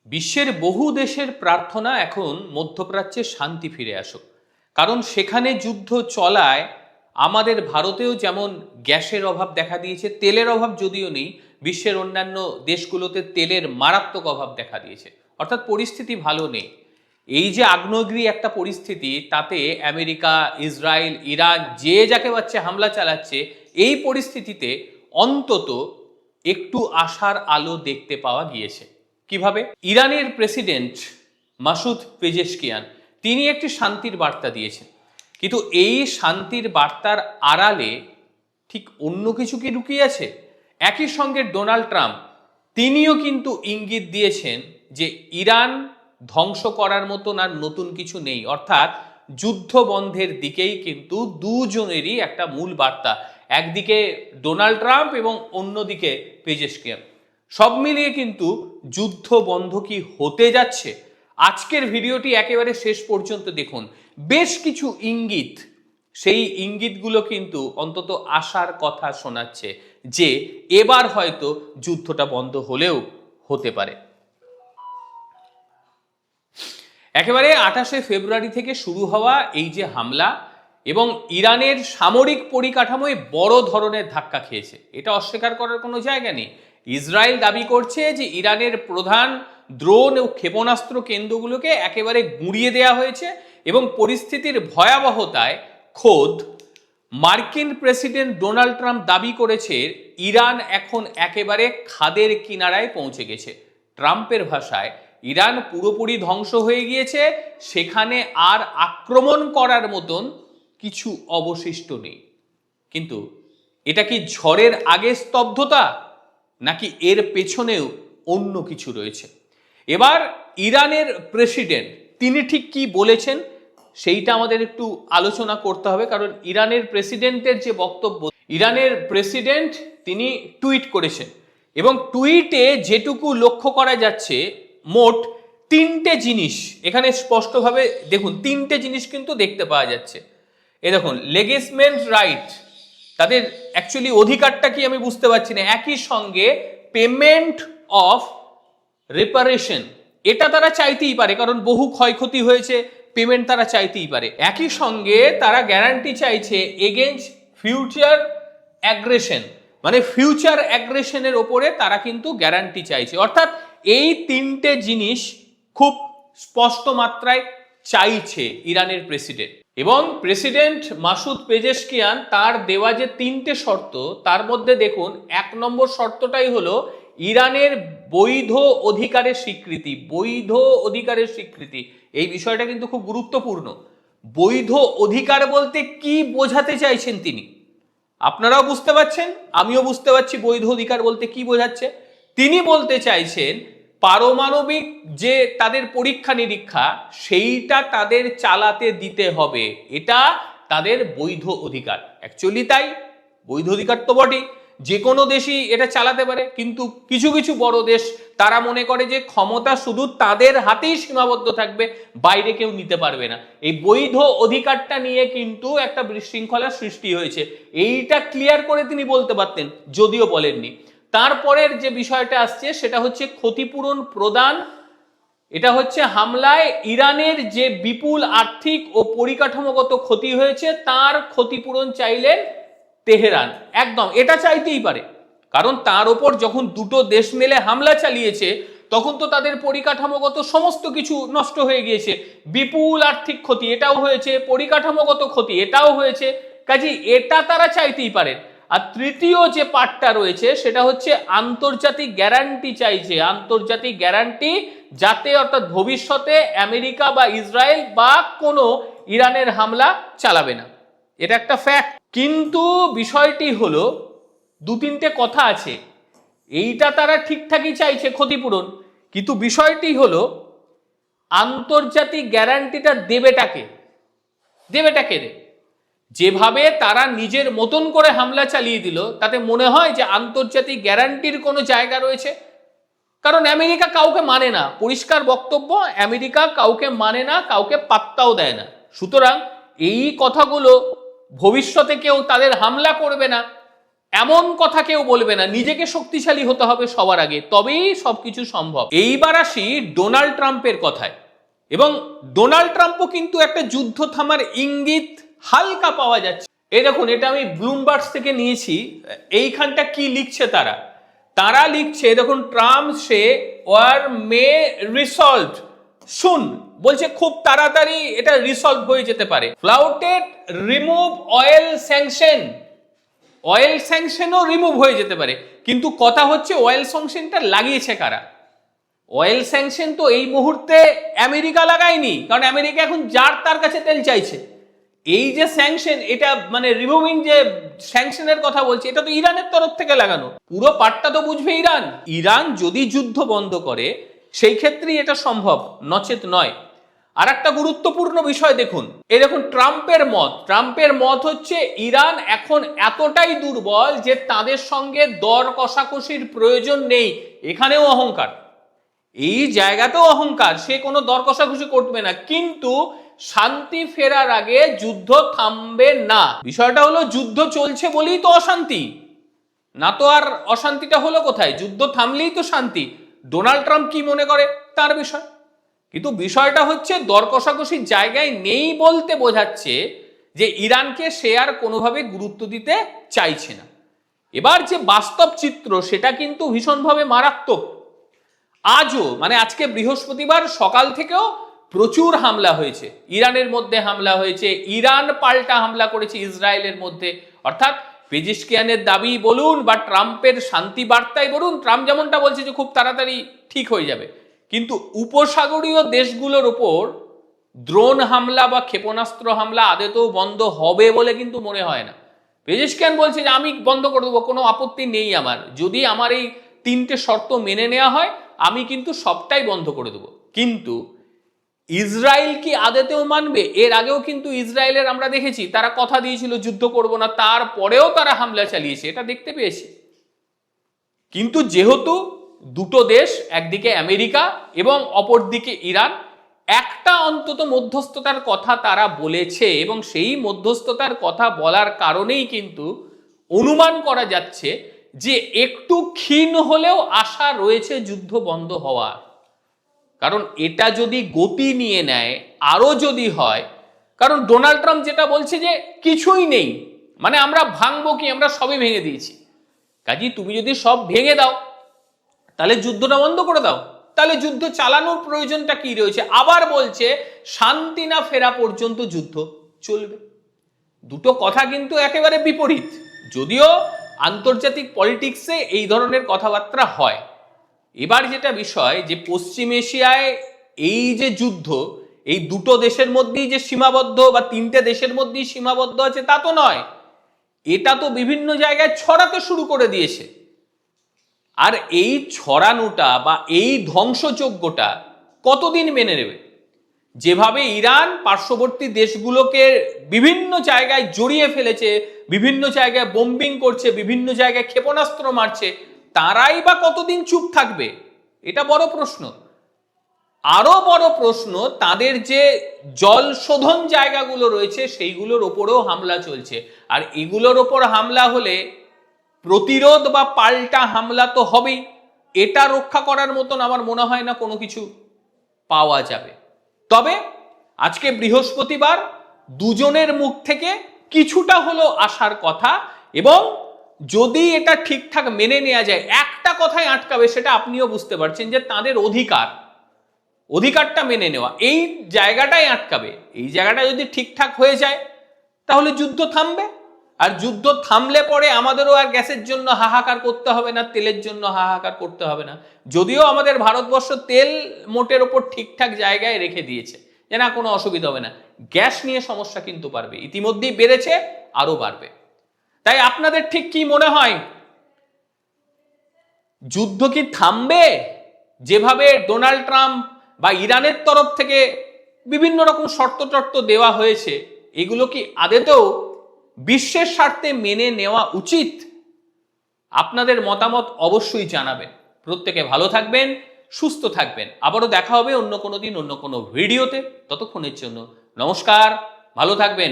বিশ্বের বহু দেশের প্রার্থনা এখন মধ্যপ্রাচ্যে শান্তি ফিরে আসুক, কারণ সেখানে যুদ্ধ চলায় আমাদের ভারতেও যেমন গ্যাসের অভাব দেখা দিয়েছে, তেলের অভাব যদিও নেই, বিশ্বের অন্যান্য দেশগুলোতে তেলের মারাত্মক অভাব দেখা দিয়েছে, অর্থাৎ পরিস্থিতি ভালো নেই। এই যে আগ্নেয়গিরি একটা পরিস্থিতি, তাতে আমেরিকা, ইসরায়েল, ইরান যে যাকে পাচ্ছে হামলা চালাচ্ছে, এই পরিস্থিতিতে অন্তত একটু আশার আলো দেখতে পাওয়া গিয়েছে। কিভাবে? ইরানের প্রেসিডেন্ট মাসুদ পেজেশকিয়ান তিনি একটি শান্তির বার্তা দিয়েছেন, কিন্তু এই শান্তির বার্তার আড়ালে ঠিক অন্য কিছু কি লুকিয়ে আছে? একই সঙ্গে ডোনাল্ড ট্রাম্প তিনিও কিন্তু ইঙ্গিত দিয়েছেন যে ইরান ধ্বংস করার মতন আর নতুন কিছু নেই, অর্থাৎ যুদ্ধ বন্ধের দিকেই কিন্তু দুজনেরই একটা মূল বার্তা, একদিকে ডোনাল্ড ট্রাম্প এবং অন্যদিকে পেজেশকিয়ান। সব মিলিয়ে কিন্তু যুদ্ধ বন্ধ কি হতে যাচ্ছে? আজকের ভিডিওটি একেবারে শেষ পর্যন্ত দেখুন, বেশ কিছু ইঙ্গিত, সেই ইঙ্গিতগুলো কিন্তু অন্তত আশার কথা শোনাচ্ছে যে এবার হয়তো যুদ্ধটা বন্ধ হলেও হতে পারে। একেবারে 28শে ফেব্রুয়ারি থেকে শুরু হওয়া এই যে হামলা এবং ইরানের সামরিক পরিকাঠামোয় বড় ধরনের ধাক্কা খেয়েছে, এটা অস্বীকার করার কোনো জায়গা নেই। ইসরায়েল দাবি করছে যে ইরানের প্রধান ড্রোন ও ক্ষেপণাস্ত্র কেন্দ্রগুলোকে একেবারে গুঁড়িয়ে দেওয়া হয়েছে এবং পরিস্থিতির ভয়াবহতায় খোদ মার্কিন প্রেসিডেন্ট ডোনাল্ড ট্রাম্প দাবি করেছে ইরান এখন একেবারে খাদের কিনারায় পৌঁছে গেছে। ট্রাম্পের ভাষায় ইরান পুরোপুরি ধ্বংস হয়ে গিয়েছে, সেখানে আর আক্রমণ করার মতন কিছু অবশিষ্ট নেই। কিন্তু এটা কি ঝড়ের আগে স্তব্ধতা, নাকি এর পেছনেও অন্য কিছু রয়েছে? এবার ইরানের প্রেসিডেন্ট তিনি ঠিক কি বলেছেন সেইটা আমাদের একটু আলোচনা করতে হবে, কারণ ইরানের প্রেসিডেন্টের যে বক্তব্য, ইরানের প্রেসিডেন্ট তিনি টুইট করেছেন এবং টুইটে যেটুকু লক্ষ্য করা যাচ্ছে মোট তিনটে জিনিস এখানে স্পষ্টভাবে দেখুন, তিনটে জিনিস কিন্তু দেখতে পাওয়া যাচ্ছে। এই দেখুন, লেগিসমেন্ট রাইট, তাদের অ্যাকচুয়ালি অধিকারটা কি আমি বুঝতে পারছি না। একই সঙ্গে পেমেন্ট অফ রিপারেশন, এটা তারা চাইতেই পারে, কারণ বহু ক্ষয়ক্ষতি হয়েছে, পেমেন্ট তারা চাইতেই পারে। একই সঙ্গে তারা গ্যারান্টি চাইছে এগেইনস্ট ফিউচার অ্যাগ্রেশন, মানে ফিউচার অ্যাগ্রেশনের ওপরে তারা কিন্তু গ্যারান্টি চাইছে। অর্থাৎ এই তিনটে জিনিস খুব স্পষ্ট মাত্রায় চাইছে ইরানের প্রেসিডেন্ট। এবং প্রেসিডেন্ট মাসুদ পেজেশকিয়ান তার দেওয়া যে তিনটে শর্ত, তার মধ্যে দেখুন 1 নম্বর শর্তটাই হলো ইরানের বৈধ অধিকারের স্বীকৃতি। বৈধ অধিকারের স্বীকৃতি, এই বিষয়টা কিন্তু খুব গুরুত্বপূর্ণ। বৈধ অধিকার বলতে কি বোঝাতে চাইছেন তিনি? আপনারাও বুঝতে পারছেন, আমিও বুঝতে পারছি বৈধ অধিকার বলতে কি বোঝাচ্ছে। তিনি বলতে চাইছেন পারমাণবিক যে তাদের পরীক্ষা নিরীক্ষা, সেইটা তাদের চালাতে দিতে হবে, এটা তাদের বৈধ অধিকার। অ্যাকচুয়ালি তাই, বৈধ অধিকার তো বটেই, যে কোনো দেশই এটা চালাতে পারে, কিন্তু কিছু কিছু বড় দেশ তারা মনে করে যে ক্ষমতা শুধু তাদের হাতেই সীমাবদ্ধ থাকবে, বাইরে কেউ নিতে পারবে না। এই বৈধ অধিকারটা নিয়ে কিন্তু একটা বিশৃঙ্খলার সৃষ্টি হয়েছে, এইটা ক্লিয়ার করে তিনি বলতে পারতেন, যদিও বলেননি। তারপরের যে বিষয়টা আসছে সেটা হচ্ছে ক্ষতিপূরণ প্রদান। এটা হচ্ছে হামলায় ইরানের যে বিপুল আর্থিক ও পরিকাঠামোগত ক্ষতি হয়েছে তার ক্ষতিপূরণ চাইলেন তেহরান। একদম এটা চাইতেই পারে, কারণ তার ওপর যখন দুটো দেশ মিলে হামলা চালিয়েছে তখন তো তাদের পরিকাঠামোগত সমস্ত কিছু নষ্ট হয়ে গিয়েছে, বিপুল আর্থিক ক্ষতি এটাও হয়েছে, পরিকাঠামোগত ক্ষতি এটাও হয়েছে, কাজে এটা তারা চাইতেই পারেন। আর তৃতীয় যে পার্টটা রয়েছে সেটা হচ্ছে আন্তর্জাতিক গ্যারান্টি চাইছে, আন্তর্জাতিক গ্যারান্টি যাতে অর্থাৎ ভবিষ্যতে আমেরিকা বা ইসরায়েল বা কোনো ইরানের হামলা চালাবে না, এটা একটা ফ্যাক্ট। কিন্তু বিষয়টি হলো দু তিনটে কথা আছে, এইটা তারা ঠিকঠাকই চাইছে ক্ষতিপূরণ, কিন্তু বিষয়টি হলো আন্তর্জাতিক গ্যারান্টিটা দেবেটাকে রে? যেভাবে তারা নিজের মতন করে হামলা চালিয়ে দিল তাতে মনে হয় যে আন্তর্জাতিক গ্যারান্টির কোনো জায়গা রয়েছে, কারণ আমেরিকা কাউকে মানে না, পরিষ্কার বক্তব্য, আমেরিকা কাউকে মানে না, কাউকে পাত্তাও দেয় না। সুতরাং এই কথাগুলো ভবিষ্যতে কেউ তাদের হামলা করবে না এমন কথা কেউ বলবে না, নিজেকে শক্তিশালী হতে হবে সবার আগে, তবেই সবকিছু সম্ভব। এইবার আসি ডোনাল্ড ট্রাম্পের কথায়, এবং ডোনাল্ড ট্রাম্পও কিন্তু একটা যুদ্ধ থামার ইঙ্গিত হালকা পাওয়া যাচ্ছে। এই দেখুন, এটা আমি ব্লুমবার্গ থেকে নিয়েছি। এইখানটা কি লিখছে তারা লিখছে, দেখুন, Trump says war may resolve soon, বলছে খুব তাড়াতাড়ি এটা রিসলভ হয়ে যেতে পারে। Flouted remove oil sanction, oil স্যাংশনও রিমুভ হয়ে যেতে পারে। কিন্তু কথা হচ্ছে অয়েল স্যাংশনটা লাগিয়েছে কারা? অয়েল স্যাংশন তো এই মুহূর্তে আমেরিকা লাগায়নি, কারণ আমেরিকা এখন যার তার কাছে তেল চাইছে। এই যে স্যাংশন, এটা মানে রিমুভিং যে স্যাংশনের কথা বলছে, এটা তো ইরানের তরফ থেকে লাগানো। পুরো পার্টটা তো বুঝবে ইরান। ইরান যদি যুদ্ধ বন্ধ করে সেই ক্ষেত্রেই এটা সম্ভব, নচেত নয়। আর একটা গুরুত্বপূর্ণ বিষয় দেখুন, এই দেখুন ট্রাম্পের মত হচ্ছে ইরান এখন এতটাই দুর্বল যে তাদের সঙ্গে দর কষাকষির প্রয়োজন নেই। এখানেও অহংকার, এই জায়গাতেও অহংকার, সে কোনো দর কষাকষি করবে না, কিন্তু শান্তি ফেরার আগে যুদ্ধ থামবে না। বিষয়টা হলো যুদ্ধ চলছে বলেই তো অশান্তি, না তো আর অশান্তিটা হলো কোথায়? যুদ্ধ থামলেই তো শান্তি। ডোনাল্ড ট্রাম্প কি মনে করে তার বিষয়, কিন্তু বিষয়টা হচ্ছে দর কষাকষির জায়গায় নেই বলতে বোঝাচ্ছে যে ইরানকে সে আর কোনোভাবে গুরুত্ব দিতে চাইছে না। এবার যে বাস্তব চিত্র সেটা কিন্তু ভীষণভাবে মারাত্মক। আজও মানে আজকে বৃহস্পতিবার সকাল থেকেও প্রচুর হামলা হয়েছে, ইরানের মধ্যে হামলা হয়েছে, ইরান পাল্টা হামলা করেছে ইসরায়েলের মধ্যে। অর্থাৎ পেজিশকিয়ানের দাবি বলুন বা ট্রাম্পের শান্তি বার্তায় বলুন, ট্রাম্প যেমনটা বলছে যে খুব তাড়াতাড়ি ঠিক হয়ে যাবে, কিন্তু উপসাগরীয় দেশগুলোর ওপর ড্রোন হামলা বা ক্ষেপণাস্ত্র হামলা আদতেও বন্ধ হবে বলে কিন্তু মনে হয় না। পেজিশকিয়ান বলছে যে আমি বন্ধ করে দেবো, কোনো আপত্তি নেই আমার, যদি আমার এই 3টে শর্ত মেনে নেওয়া হয় আমি কিন্তু সবটাই বন্ধ করে দেবো। কিন্তু ইসরায়েল কি আদতেও মানবে? এর আগেও কিন্তু ইসরায়েলের আমরা দেখেছি তারা কথা দিয়েছিল যুদ্ধ করব না, তারপরেও তারা হামলা চালিয়েছে, এটা দেখতে পেয়েছি। কিন্তু যেহেতু দুটো দেশ, একদিকে আমেরিকা এবং অপরদিকে ইরান, একটা অন্তত মধ্যস্থতার কথা তারা বলেছে, এবং সেই মধ্যস্থতার কথা বলার কারণেই কিন্তু অনুমান করা যাচ্ছে যে একটু ক্ষীণ হলেও আশা রয়েছে যুদ্ধ বন্ধ হওয়ার। কারণ এটা যদি গতি নিয়ে নেয়, আরো যদি হয়, কারণ ডোনাল্ড ট্রাম্প যেটা বলছে যে কিছুই নেই, মানে আমরা ভাঙবো কি, আমরা সবই ভেঙে দিয়েছি। কাজী তুমি যদি সব ভেঙে দাও তাহলে যুদ্ধটা বন্ধ করে দাও, তাহলে যুদ্ধ চালানোর প্রয়োজনটা কি রয়েছে? আবার বলছে শান্তি না ফেরা পর্যন্ত যুদ্ধ চলবে। দুটো কথা কিন্তু একেবারে বিপরীত। যদিও আন্তর্জাতিক পলিটিক্সে এই ধরনের কথাবার্তা হয়। এবার যেটা বিষয় যে পশ্চিম এশিয়ায় এই যে যুদ্ধ, এই দুটো দেশের মধ্যেই যে সীমাবদ্ধ বা 3টে দেশের মধ্যেই সীমাবদ্ধ আছে তা তো নয়, এটা তো বিভিন্ন জায়গায় ছড়াতে শুরু করে দিয়েছে। আর এই ছড়ানোটা বা এই ধ্বংসযজ্ঞটা কতদিন মেনে নেবে? যেভাবে ইরান পার্শ্ববর্তী দেশগুলোকে বিভিন্ন জায়গায় জড়িয়ে ফেলেছে, বিভিন্ন জায়গায় বোম্বিং করছে, বিভিন্ন জায়গায় ক্ষেপণাস্ত্র মারছে, তারাই বা কতদিন চুপ থাকবে? এটা বড় প্রশ্ন। আরো বড় প্রশ্ন, তাদের যে জল শোধন জায়গাগুলো রয়েছে সেইগুলোর ওপরেও হামলা চলছে। আর এগুলোর ওপর হামলা হলে প্রতিরোধ বা পাল্টা হামলা তো হবেই। এটা রক্ষা করার মতন আমার মনে হয় না কোনো কিছু পাওয়া যাবে। তবে আজকে বৃহস্পতিবার দুজনের মুখ থেকে কিছুটা হলো আসার কথা, এবং যদি এটা ঠিকঠাক মেনে নেওয়া যায়, একটা কথাই আটকাবে, সেটা আপনিও বুঝতে পারছেন যে তাদের অধিকারটা মেনে নেওয়া, এই জায়গাটাই আটকাবে। এই জায়গাটা যদি ঠিকঠাক হয়ে যায় তাহলে যুদ্ধ থামবে। আর যুদ্ধ থামলে পরে আমাদেরও আর গ্যাসের জন্য হাহাকার করতে হবে না, তেলের জন্য হাহাকার করতে হবে না। যদিও আমাদের ভারতবর্ষ তেল মোটের ওপর ঠিকঠাক জায়গায় রেখে দিয়েছে যে না কোনো অসুবিধা হবে না, গ্যাস নিয়ে সমস্যা কিন্তু বাড়বে, ইতিমধ্যেই বেড়েছে, আরো বাড়বে। তাই আপনাদের ঠিক কি মনে হয়, যুদ্ধ কি থামবে? যেভাবে ডোনাল্ড ট্রাম্প বা ইরানের তরফ থেকে বিভিন্ন রকম শর্ত দেওয়া হয়েছে, এগুলো কি আদতেও বিশ্বের স্বার্থে মেনে নেওয়া উচিত? আপনাদের মতামত অবশ্যই জানাবেন। প্রত্যেকে ভালো থাকবেন, সুস্থ থাকবেন। আবারও দেখা হবে অন্য কোনো দিন, অন্য কোনো ভিডিওতে। ততক্ষণের জন্য নমস্কার, ভালো থাকবেন।